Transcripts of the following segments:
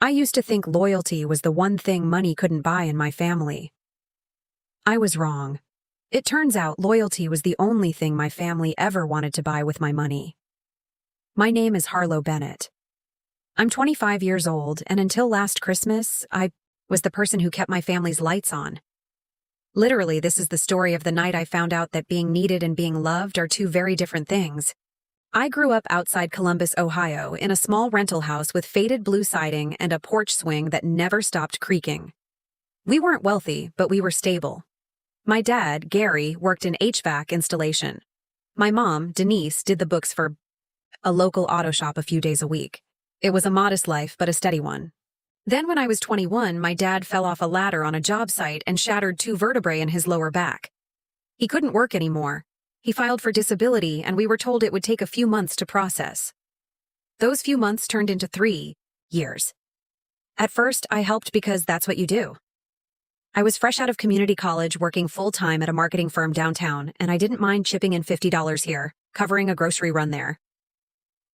I used to think loyalty was the one thing money couldn't buy in my family. I was wrong. It turns out loyalty was the only thing my family ever wanted to buy with my money. My name is Harlow Bennett. I'm 25 years old, and until last Christmas, I was the person who kept my family's lights on. Literally, this is the story of the night I found out that being needed and being loved are two very different things. I grew up outside Columbus, Ohio, in a small rental house with faded blue siding and a porch swing that never stopped creaking. We weren't wealthy, but we were stable. My dad, Gary, worked in HVAC installation. My mom, Denise, did the books for a local auto shop a few days a week. It was a modest life, but a steady one. Then when I was 21, my dad fell off a ladder on a job site and shattered 2 vertebrae in his lower back. He couldn't work anymore. He filed for disability, and we were told it would take a few months to process. Those few months turned into 3 years. At first, I helped because that's what you do. I was fresh out of community college working full-time at a marketing firm downtown, and I didn't mind chipping in $50 here, covering a grocery run there.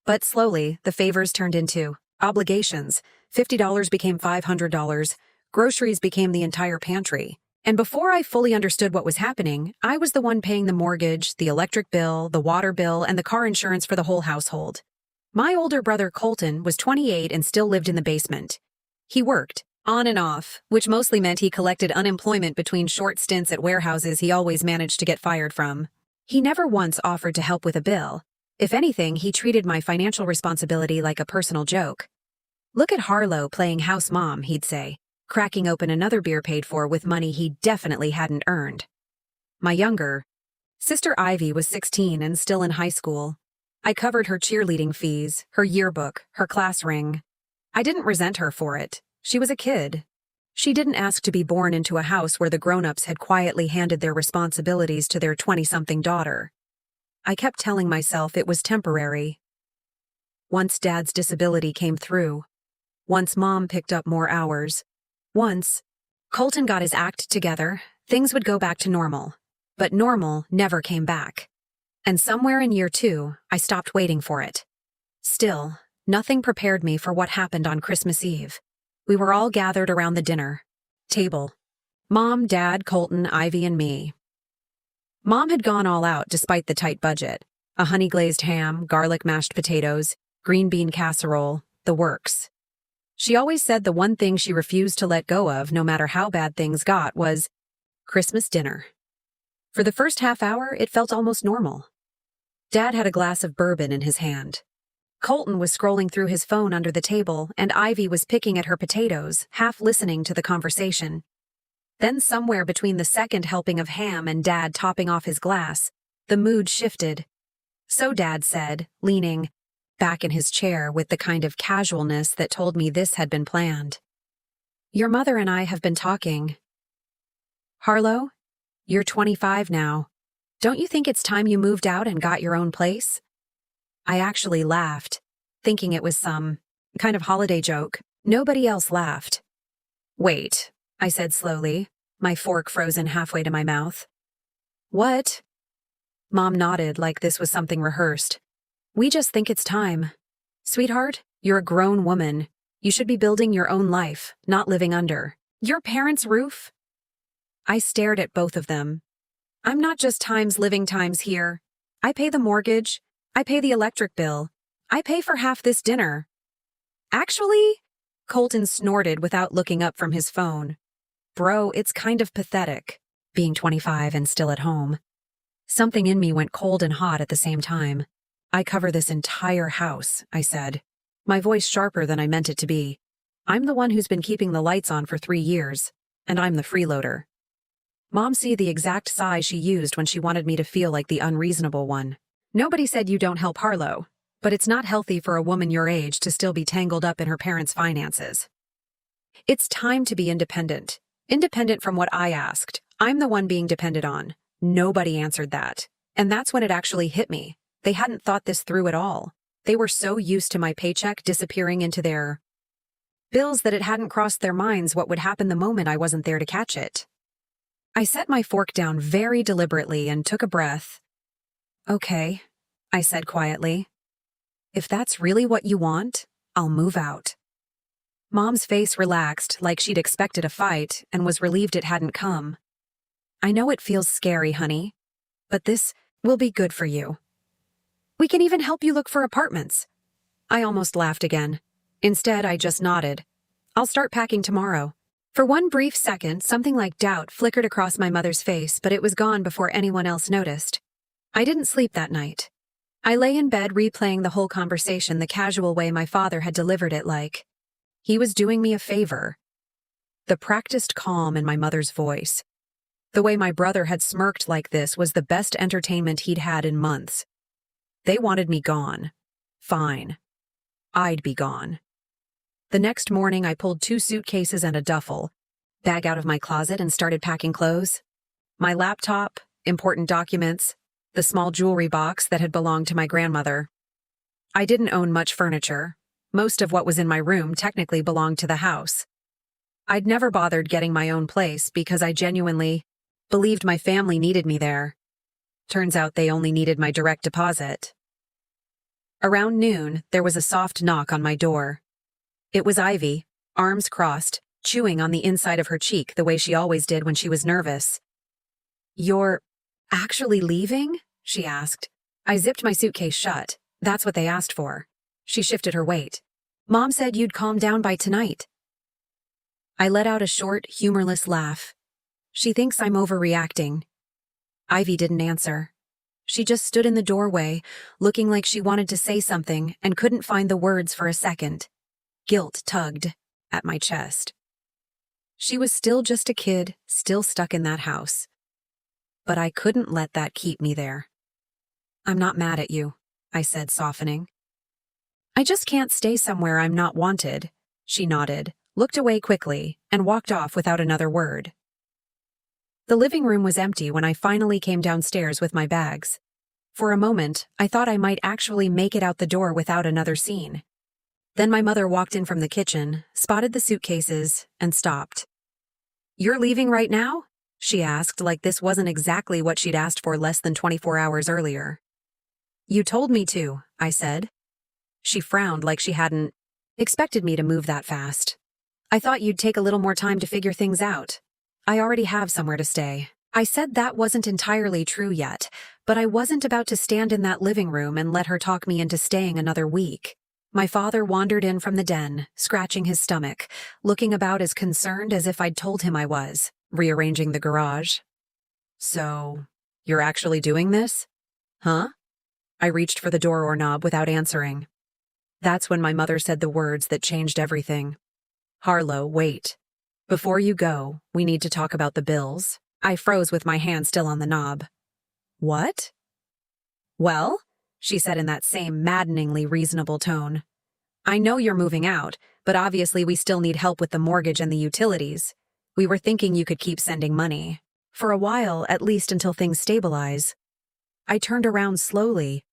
But slowly, the favors turned into obligations. $50 became $500, groceries became the entire pantry. And before I fully understood what was happening, I was the one paying the mortgage, the electric bill, the water bill, and the car insurance for the whole household. My older brother Colton was 28 and still lived in the basement. He worked, on and off, which mostly meant he collected unemployment between short stints at warehouses he always managed to get fired from. He never once offered to help with a bill. If anything, he treated my financial responsibility like a personal joke. "Look at Harlow playing house mom," he'd say, cracking open another beer paid for with money he definitely hadn't earned. My younger sister Ivy was 16 and still in high school. I covered her cheerleading fees, her yearbook, her class ring. I didn't resent her for it. She was a kid. She didn't ask to be born into a house where the grown-ups had quietly handed their responsibilities to their 20-something daughter. I kept telling myself it was temporary. Once Dad's disability came through, once Mom picked up more hours, once Colton got his act together, things would go back to normal. But normal never came back. And somewhere in year 2, I stopped waiting for it. Still, nothing prepared me for what happened on Christmas Eve. We were all gathered around the dinner table. Mom, Dad, Colton, Ivy, and me. Mom had gone all out despite the tight budget. A honey-glazed ham, garlic mashed potatoes, green bean casserole, the works. She always said the one thing she refused to let go of, no matter how bad things got, was Christmas dinner. For the first half hour, it felt almost normal. Dad had a glass of bourbon in his hand. Colton was scrolling through his phone under the table, and Ivy was picking at her potatoes, half listening to the conversation. Then somewhere between the second helping of ham and Dad topping off his glass, the mood shifted. So Dad said, leaning back in his chair with the kind of casualness that told me this had been planned. "Your mother and I have been talking. Harlow, you're 25 now. Don't you think it's time you moved out and got your own place?" I actually laughed, thinking it was some kind of holiday joke. Nobody else laughed. "Wait," I said slowly, my fork frozen halfway to my mouth. "What?" Mom nodded like this was something rehearsed. "We just think it's time. Sweetheart, you're a grown woman. You should be building your own life, not living under your parents' roof." I stared at both of them. "I'm not just times living times here. I pay the mortgage. I pay the electric bill. I pay for half this dinner." "Actually," Colton snorted without looking up from his phone. "Bro, it's kind of pathetic, being 25 and still at home." Something in me went cold and hot at the same time. "I cover this entire house," I said, my voice sharper than I meant it to be. "I'm the one who's been keeping the lights on for 3 years, and I'm the freeloader." Mom see the exact sigh she used when she wanted me to feel like the unreasonable one. "Nobody said you don't help Harlow, but it's not healthy for a woman your age to still be tangled up in her parents' finances. It's time to be independent. Independent from what I asked. I'm the one being depended on." Nobody answered that. And that's when it actually hit me. They hadn't thought this through at all. They were so used to my paycheck disappearing into their bills that it hadn't crossed their minds what would happen the moment I wasn't there to catch it. I set my fork down very deliberately and took a breath. "Okay," I said quietly. "If that's really what you want, I'll move out." Mom's face relaxed like she'd expected a fight and was relieved it hadn't come. I know it feels scary, honey, but this will be good for you. We can even help you look for apartments. I almost laughed again. Instead, I just nodded. I'll start packing tomorrow. For one brief second, something like doubt flickered across my mother's face, but it was gone before anyone else noticed. I didn't sleep that night. I lay in bed replaying the whole conversation the casual way my father had delivered it, like he was doing me a favor. The practiced calm in my mother's voice. The way my brother had smirked like this was the best entertainment he'd had in months. They wanted me gone. Fine. I'd be gone. The next morning, I pulled 2 suitcases and a duffel bag out of my closet and started packing clothes. My laptop, important documents, the small jewelry box that had belonged to my grandmother. I didn't own much furniture. Most of what was in my room technically belonged to the house. I'd never bothered getting my own place because I genuinely believed my family needed me there. Turns out they only needed my direct deposit. Around noon, there was a soft knock on my door. It was Ivy, arms crossed, chewing on the inside of her cheek the way she always did when she was nervous. "You're actually leaving?" she asked. I zipped my suitcase shut. That's what they asked for. She shifted her weight. "Mom said you'd calm down by tonight." I let out a short, humorless laugh. She thinks I'm overreacting. Ivy didn't answer. She just stood in the doorway, looking like she wanted to say something and couldn't find the words for a second. Guilt tugged at my chest. She was still just a kid, still stuck in that house. But I couldn't let that keep me there. "I'm not mad at you," I said, softening. "I just can't stay somewhere I'm not wanted." She nodded, looked away quickly, and walked off without another word. The living room was empty when I finally came downstairs with my bags. For a moment, I thought I might actually make it out the door without another scene. Then my mother walked in from the kitchen, spotted the suitcases, and stopped. "You're leaving right now?" she asked, like this wasn't exactly what she'd asked for less than 24 hours earlier. "You told me to," I said. She frowned like she hadn't expected me to move that fast. "I thought you'd take a little more time to figure things out. I already have somewhere to stay." I said that wasn't entirely true yet, but I wasn't about to stand in that living room and let her talk me into staying another week. My father wandered in from the den, scratching his stomach, looking about as concerned as if I'd told him I was, rearranging the garage. "So, you're actually doing this?" "Huh?" I reached for the doorknob without answering. That's when my mother said the words that changed everything. "Harlow, wait. Before you go, we need to talk about the bills." I froze with my hand still on the knob. "What?" "Well," she said in that same maddeningly reasonable tone, "I know you're moving out, but obviously we still need help with the mortgage and the utilities. We were thinking you could keep sending money. For a while, at least until things stabilize." I turned around slowly.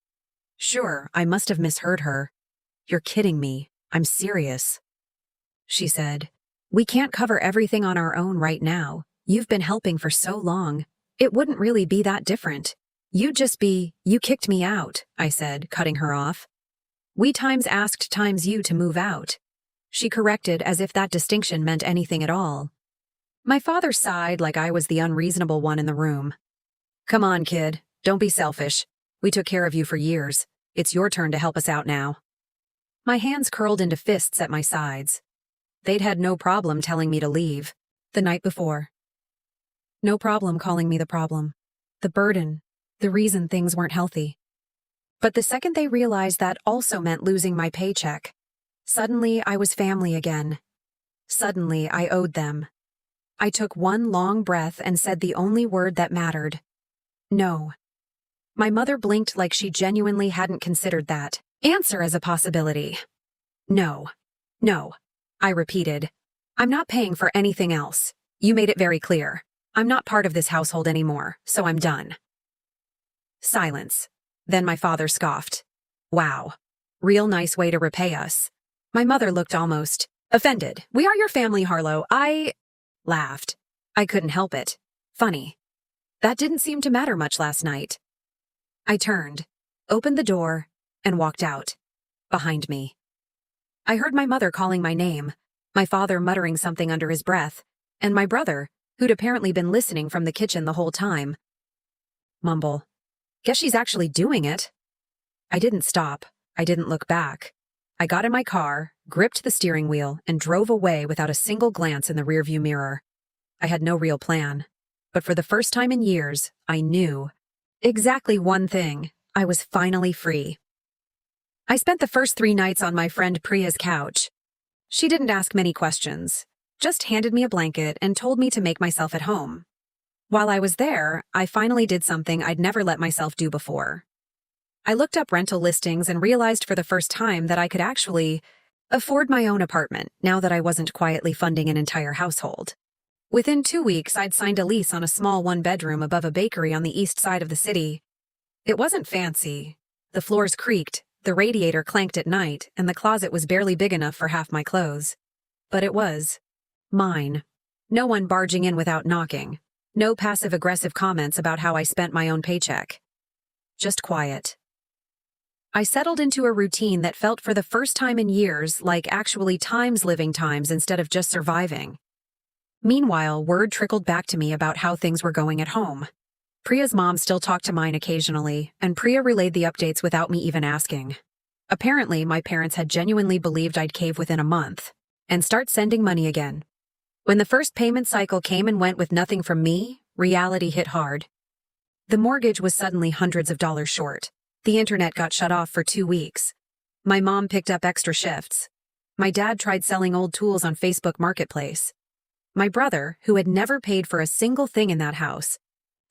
Sure, I must have misheard her. "You're kidding me. I'm serious." She said, "We can't cover everything on our own right now. You've been helping for so long. It wouldn't really be that different. You'd just be, you kicked me out," I said, cutting her off. "We times asked times you to move out." She corrected as if that distinction meant anything at all. My father sighed like I was the unreasonable one in the room. "Come on, kid. Don't be selfish. We took care of you for years. It's your turn to help us out now." My hands curled into fists at my sides. They'd had no problem telling me to leave the night before. No problem calling me the problem, the burden, the reason things weren't healthy. But the second they realized that also meant losing my paycheck, suddenly I was family again. Suddenly I owed them. I took one long breath and said the only word that mattered. "No." My mother blinked like she genuinely hadn't considered that answer as a possibility. "No. No," I repeated. "I'm not paying for anything else. You made it very clear. I'm not part of this household anymore, so I'm done." Silence. Then my father scoffed. "Wow. Real nice way to repay us." My mother looked almost offended. "We are your family, Harlow." I laughed. I couldn't help it. Funny. That didn't seem to matter much last night. I turned, opened the door, and walked out. Behind me. I heard my mother calling my name, my father muttering something under his breath, and my brother, who'd apparently been listening from the kitchen the whole time. Mumble. Guess she's actually doing it. I didn't stop. I didn't look back. I got in my car, gripped the steering wheel, and drove away without a single glance in the rearview mirror. I had no real plan. But for the first time in years, I knew exactly one thing. I was finally free. I spent the first 3 nights on my friend Priya's couch. She didn't ask many questions, just handed me a blanket and told me to make myself at home. While I was there, I finally did something I'd never let myself do before. I looked up rental listings and realized for the first time that I could actually afford my own apartment now that I wasn't quietly funding an entire household. Within 2 weeks, I'd signed a lease on a small 1-bedroom above a bakery on the east side of the city. It wasn't fancy. The floors creaked, the radiator clanked at night, and the closet was barely big enough for half my clothes. But it was mine. No one barging in without knocking. No passive-aggressive comments about how I spent my own paycheck. Just quiet. I settled into a routine that felt for the first time in years like actually living times instead of just surviving. Meanwhile, word trickled back to me about how things were going at home. Priya's mom still talked to mine occasionally, and Priya relayed the updates without me even asking. Apparently, my parents had genuinely believed I'd cave within a month and start sending money again. When the first payment cycle came and went with nothing from me, reality hit hard. The mortgage was suddenly hundreds of dollars short. The internet got shut off for 2 weeks. My mom picked up extra shifts. My dad tried selling old tools on Facebook Marketplace. My brother, who had never paid for a single thing in that house,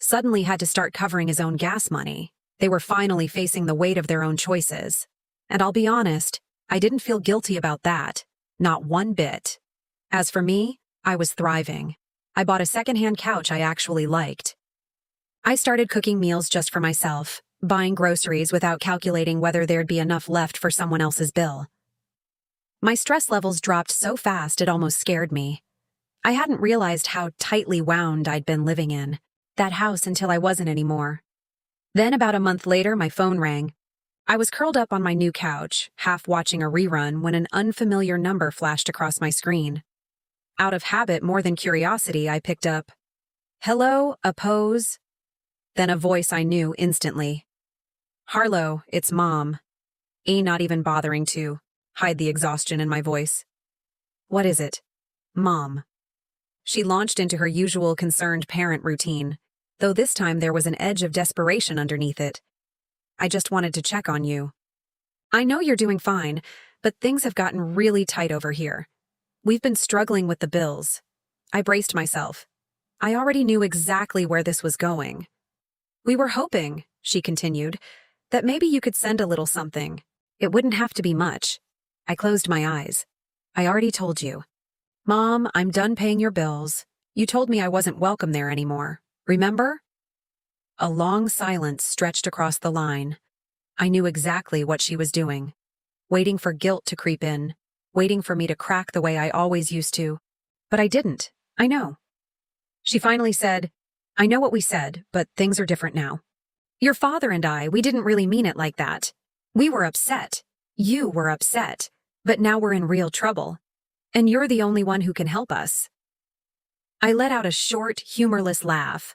suddenly had to start covering his own gas money. They were finally facing the weight of their own choices. And I'll be honest, I didn't feel guilty about that. Not one bit. As for me, I was thriving. I bought a secondhand couch I actually liked. I started cooking meals just for myself, buying groceries without calculating whether there'd be enough left for someone else's bill. My stress levels dropped so fast it almost scared me. I hadn't realized how tightly wound I'd been living in that house until I wasn't anymore. Then about a month later, my phone rang. I was curled up on my new couch, half watching a rerun when an unfamiliar number flashed across my screen. Out of habit more than curiosity, I picked up, "Hello, Oppose?" Then a voice I knew instantly. "Harlow, it's Mom." Not even bothering to hide the exhaustion in my voice. "What is it?" "Mom." She launched into her usual concerned parent routine, though this time there was an edge of desperation underneath it. "I just wanted to check on you. I know you're doing fine, but things have gotten really tight over here. We've been struggling with the bills." I braced myself. I already knew exactly where this was going. "We were hoping," she continued, "that maybe you could send a little something. It wouldn't have to be much." I closed my eyes. "I already told you. Mom, I'm done paying your bills. You told me I wasn't welcome there anymore. Remember?" A long silence stretched across the line. I knew exactly what she was doing. Waiting for guilt to creep in. Waiting for me to crack the way I always used to. But I didn't. I know. She finally said, "I know what we said, but things are different now. Your father and we didn't really mean it like that. We were upset. You were upset. But now we're in real trouble. And you're the only one who can help us." I let out a short, humorless laugh.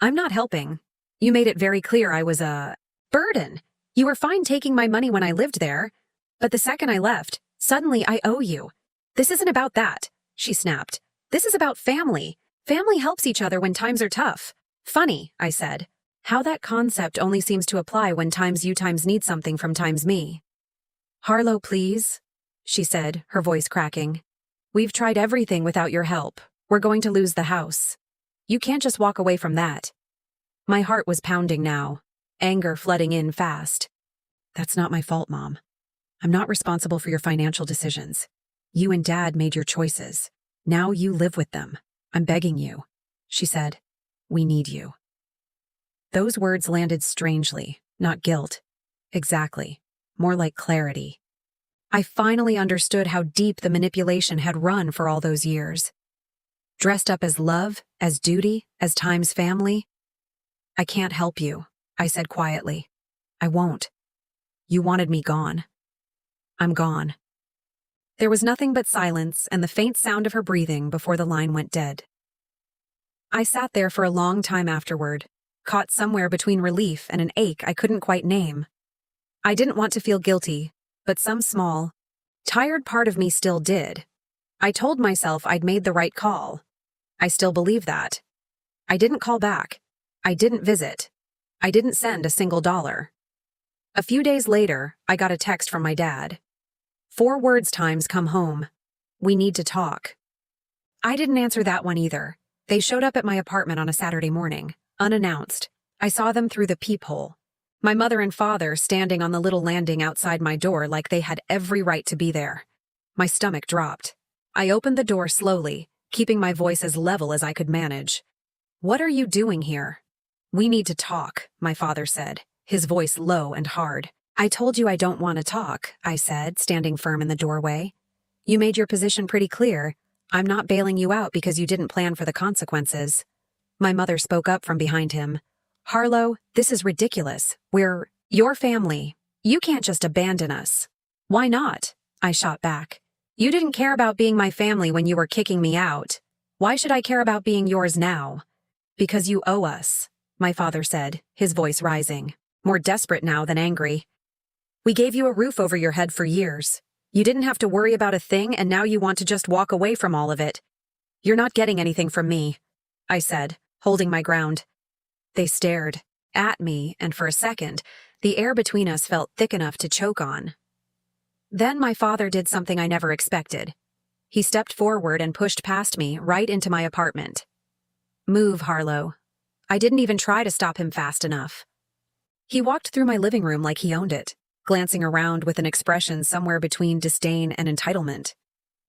"I'm not helping. You made it very clear I was a burden. You were fine taking my money when I lived there. But the second I left, suddenly I owe you. This isn't about that," she snapped. "This is about family. Family helps each other when times are tough." "Funny," I said. "How that concept only seems to apply when times you times need something from times me." "Harlow, please," she said, her voice cracking. "We've tried everything without your help. We're going to lose the house. You can't just walk away from that." My heart was pounding now, anger flooding in fast. "That's not my fault, Mom. I'm not responsible for your financial decisions. You and Dad made your choices. Now you live with them. I'm begging you," she said. "We need you." Those words landed strangely, not guilt. Exactly. More like clarity. I finally understood how deep the manipulation had run for all those years. Dressed up as love, as duty, as time's family. "I can't help you," I said quietly. "I won't. You wanted me gone. I'm gone." There was nothing but silence and the faint sound of her breathing before the line went dead. I sat there for a long time afterward, caught somewhere between relief and an ache I couldn't quite name. I didn't want to feel guilty, but some small, tired part of me still did. I told myself I'd made the right call. I still believe that. I didn't call back. I didn't visit. I didn't send a single dollar. A few days later, I got a text from my dad. 4 words times come home. We need to talk. I didn't answer that one either. They showed up at my apartment on a Saturday morning, unannounced. I saw them through the peephole. My mother and father standing on the little landing outside my door like they had every right to be there. My stomach dropped. I opened the door slowly, keeping my voice as level as I could manage. "What are you doing here?" "We need to talk," my father said, his voice low and hard. "I told you I don't want to talk," I said, standing firm in the doorway. "You made your position pretty clear. I'm not bailing you out because you didn't plan for the consequences." My mother spoke up from behind him. "Harlow, this is ridiculous. We're your family. You can't just abandon us." "Why not?" I shot back. "You didn't care about being my family when you were kicking me out. Why should I care about being yours now?" "Because you owe us," my father said, his voice rising, more desperate now than angry. "We gave you a roof over your head for years. You didn't have to worry about a thing, and now you want to just walk away from all of it. You're not getting anything from me," I said, holding my ground. They stared at me, and for a second, the air between us felt thick enough to choke on. Then my father did something I never expected. He stepped forward and pushed past me, right into my apartment. "Move, Harlow." I didn't even try to stop him fast enough. He walked through my living room like he owned it, glancing around with an expression somewhere between disdain and entitlement.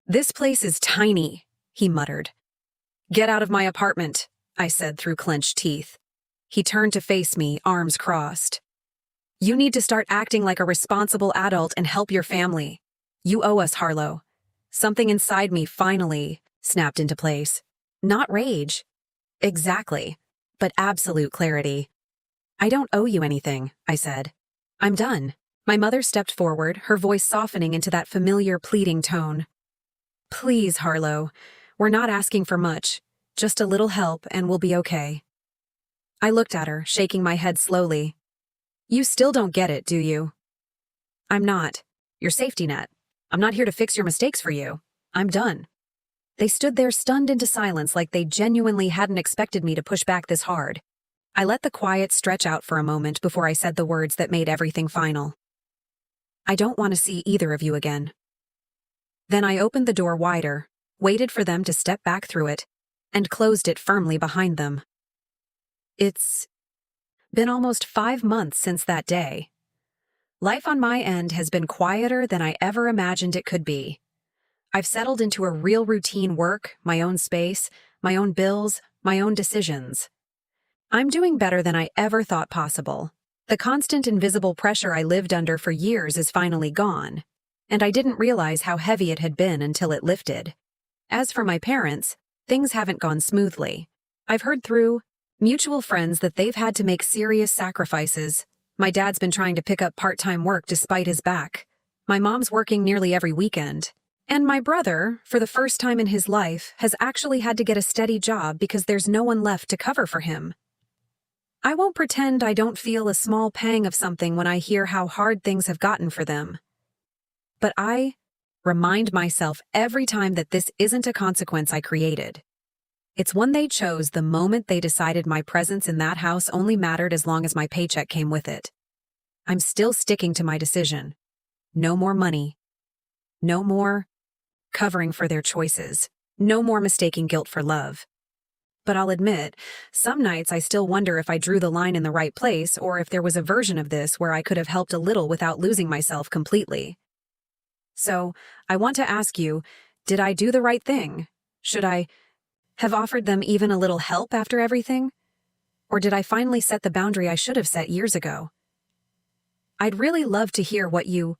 "This place is tiny," he muttered. "Get out of my apartment," I said through clenched teeth. He turned to face me, arms crossed. "You need to start acting like a responsible adult and help your family. You owe us, Harlow." Something inside me finally snapped into place. Not rage. Exactly. But absolute clarity. "I don't owe you anything," I said. "I'm done." My mother stepped forward, her voice softening into that familiar pleading tone. "Please, Harlow, we're not asking for much. Just a little help and we'll be okay." I looked at her, shaking my head slowly. "You still don't get it, do you?" "I'm not your safety net. I'm not here to fix your mistakes for you. I'm done." They stood there stunned into silence like they genuinely hadn't expected me to push back this hard. I let the quiet stretch out for a moment before I said the words that made everything final. "I don't want to see either of you again." Then I opened the door wider, waited for them to step back through it, and closed it firmly behind them. It's been almost 5 months since that day. Life on my end has been quieter than I ever imagined it could be. I've settled into a real routine: work, my own space, my own bills, my own decisions. I'm doing better than I ever thought possible. The constant invisible pressure I lived under for years is finally gone, and I didn't realize how heavy it had been until it lifted. As for my parents, things haven't gone smoothly. I've heard through mutual friends that they've had to make serious sacrifices. My dad's been trying to pick up part-time work despite his back. My mom's working nearly every weekend. And my brother, for the first time in his life, has actually had to get a steady job because there's no one left to cover for him. I won't pretend I don't feel a small pang of something when I hear how hard things have gotten for them. But I remind myself every time that this isn't a consequence I created. It's one they chose the moment they decided my presence in that house only mattered as long as my paycheck came with it. I'm still sticking to my decision. No more money. No more covering for their choices. No more mistaking guilt for love. But I'll admit, some nights I still wonder if I drew the line in the right place or if there was a version of this where I could have helped a little without losing myself completely. So, I want to ask you, did I do the right thing? Should I have offered them even a little help after everything? Or did I finally set the boundary I should have set years ago? I'd really love to hear what you